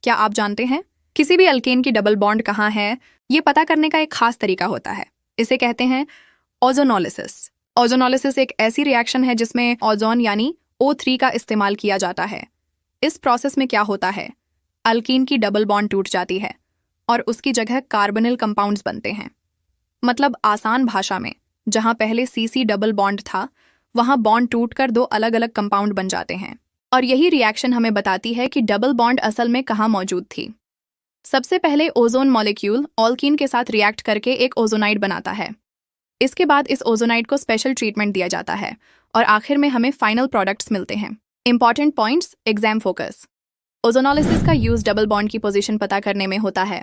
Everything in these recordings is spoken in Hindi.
क्या आप जानते हैं किसी भी अल्केन की डबल बॉन्ड कहाँ है? ये पता करने का एक खास तरीका होता है। इसे कहते हैं ओजोनोलिसिस। ओजोनोलिसिस एक ऐसी रिएक्शन है जिसमें ओजोन यानी O3 का इस्तेमाल किया जाता है। इस प्रोसेस में क्या होता है, अल्कीन की डबल बॉन्ड टूट जाती है और उसकी जगह कार्बोनिल कंपाउंड्स बनते हैं। मतलब आसान भाषा में, जहां पहले CC डबल बॉन्ड था, वहां बॉन्ड टूटकर दो अलग अलग कंपाउंड बन जाते हैं। और यही रिएक्शन हमें बताती है कि डबल बॉन्ड असल में कहाँ मौजूद थी। सबसे पहले ओजोन मॉलिक्यूल ऑल्कीन के साथ रिएक्ट करके एक ओजोनाइड बनाता है। इसके बाद इस ओजोनाइड को स्पेशल ट्रीटमेंट दिया जाता है और आखिर में हमें फाइनल प्रोडक्ट्स मिलते हैं। Important points, exam focus. Ozonolysis का यूज डबल बॉन्ड की पोजीशन पता करने में होता है।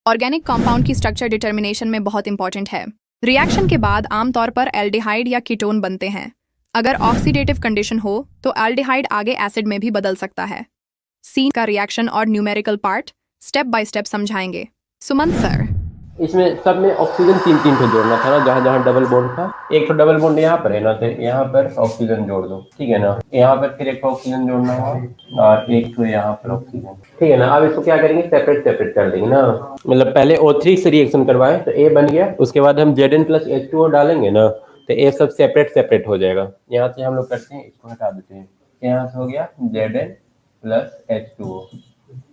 ऑर्गेनिक कंपाउंड की स्ट्रक्चर डिटर्मिनेशन में बहुत इंपॉर्टेंट है। रिएक्शन के बाद आमतौर पर एल्डिहाइड या कीटोन बनते हैं। अगर ऑक्सीडेटिव कंडीशन हो तो एल्डिहाइड आगे एसिड में भी बदल सकता है। सीन का रिएक्शन और numerical part step by step समझाएंगे। सुमंत सर। इसमें सब में ऑक्सीजन तीन तीन को जोड़ना था ना, जहाँ जहाँ डबल बॉन्ड था। एक तो डबल बॉन्ड यहाँ पर है ना, तो यहाँ पर ऑक्सीजन जोड़ दो, ठीक है ना। यहाँ पर फिर एक ऑक्सीजन जोड़ना होगा और एक तो यहाँ पर ऑक्सीजन, ठीक है ना। अब इसको क्या करेंगे, सेपरेट सेपरेट कर देंगे ना। मतलब पहले O3 से रिएक्शन करवाएं तो A बन गया, उसके बाद हम Zn+H2O डालेंगे ना, तो ये सब सेपरेट सेपरेट हो जाएगा। यहाँ से हम लोग करते हैं, इसको हटा देते हैं। यहाँ से हो गया Zn+H2O।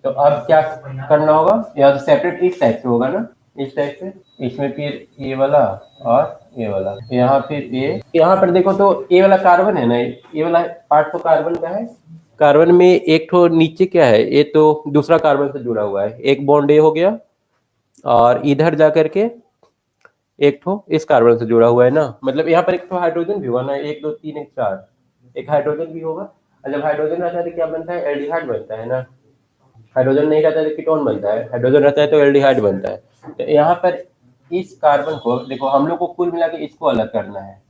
तो अब क्या करना होगा, यहाँ से सेपरेट इस टाइप से होगा ना, इस टाइप से। इसमें फिर ये वाला और ये वाला, यहाँ फिर ये, यहाँ पर देखो तो ये वाला कार्बन है ना, ये वाला पार्ट तो कार्बन का है। कार्बन में एक तो नीचे क्या है, ये तो दूसरा कार्बन से जुड़ा हुआ है, एक बॉन्ड ये हो गया। और इधर जा करके एक तो इस कार्बन से जुड़ा हुआ है ना, मतलब यहाँ पर एक तो हाइड्रोजन भी होगा ना, 1 2 3 1 4, एक हाइड्रोजन भी होगा। और जब हाइड्रोजन रहता है तो क्या बनता है, एल्डिहाइड बनता है ना। हाइड्रोजन नहीं रहता है तो कीटोन बनता है, हाइड्रोजन रहता है तो एल्डिहाइड बनता है। तो यहाँ पर इस कार्बन को देखो, हम लोग को कुल मिला के इसको अलग करना है।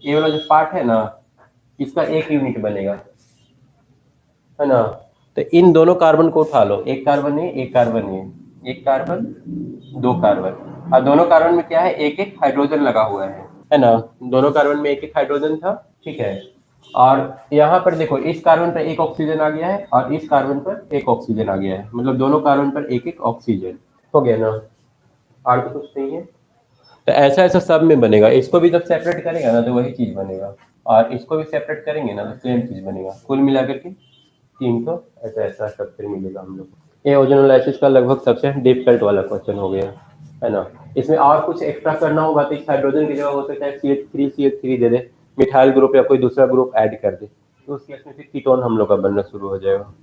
ये वाला जो पार्ट है ना, इसका एक यूनिट बनेगा, है ना। तो इन दोनों कार्बन को उठा लो, एक कार्बन ये, एक कार्बन ये, एक कार्बन, दो कार्बन। और दोनों कार्बन में क्या है, एक एक हाइड्रोजन लगा हुआ है ना। दोनों कार्बन में एक एक हाइड्रोजन था, ठीक है। और यहाँ पर देखो, इस कार्बन पर एक ऑक्सीजन आ गया है और इस कार्बन पर एक ऑक्सीजन आ गया है, मतलब दोनों कार्बन पर एक एक ऑक्सीजन हो गया ना। और तो कुछ नहीं है। तो ऐसा ऐसा सब में बनेगा। इसको भी जब सेपरेट करेगा ना तो वही चीज बनेगा, और इसको भी सेपरेट करेंगे ना तो सेम चीज बनेगा। कुल मिलाकर के 300 ऐसा ऐसा स्ट्रक्चर मिलेगा हम लोग को। ये ओजोनोलाइसिस का लगभग सबसे डिफिकल्ट वाला क्वेश्चन हो गया, है ना। इसमें और कुछ एक्स्ट्रा करना होगा तो इस हाइड्रोजन की जगह हो सकता है CH3 दे दे, मिथाइल ग्रुप या कोई दूसरा ग्रुप ऐड कर दे, तो उस केस में फिर कीटोन हम लोग का बनना शुरू हो जाएगा।